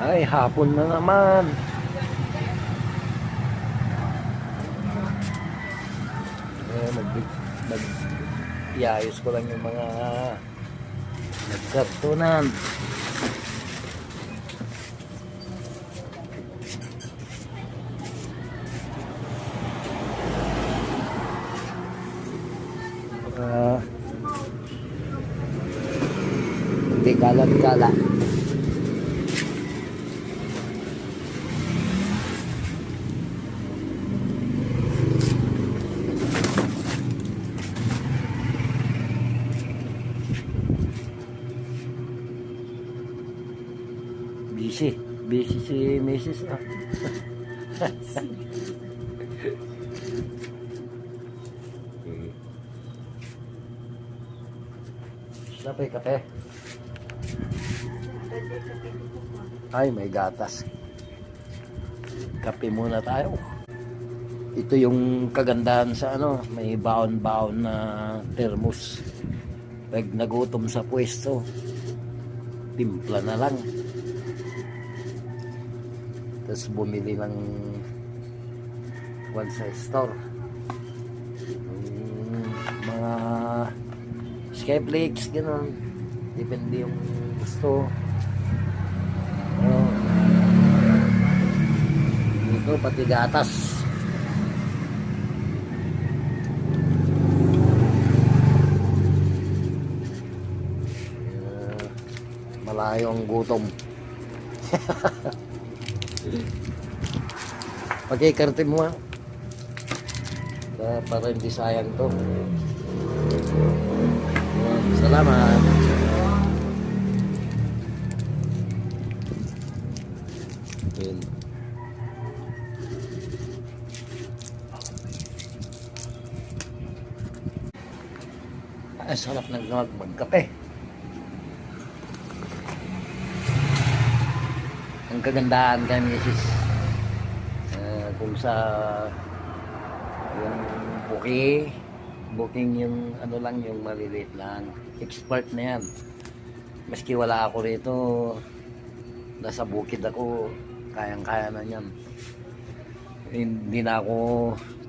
Ay, hapon na naman. Iayos ko lang yung mga nagkartunan. Hindi kalat-kala. Busy si Mrs. Ah. Sapay kape. Ay, may gatas. Kape muna tayo. Ito yung kagandahan sa ano, may baon-baon na thermos. Pag nagutom sa pwesto, timpla na lang. Tapos bumili ng one sa store. Mga Skyflakes, gano'n. Depende yung gusto. Dito pati gatas. Malayo ang gutom. Pagkikarte mo ha. Para hindi sayang to. Salamat. Yun. Ay, sarap ng magkape. Ang kagandahan kami is kung sa yung booking yung ano lang, yung maliliit lang, expert na yan. Maski wala ako rito, nasa bukid ako, kayang-kaya na yan. Hindi na ako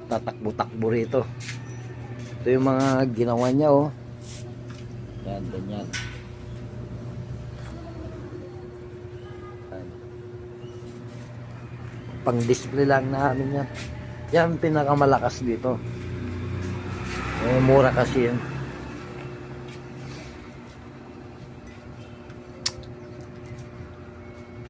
tatakbo-takbo rito. Ito yung mga ginawa niya, oh. Yan, ganyan. Pang display lang namin yan. Yan pinakamalakas dito. Mura kasi yan.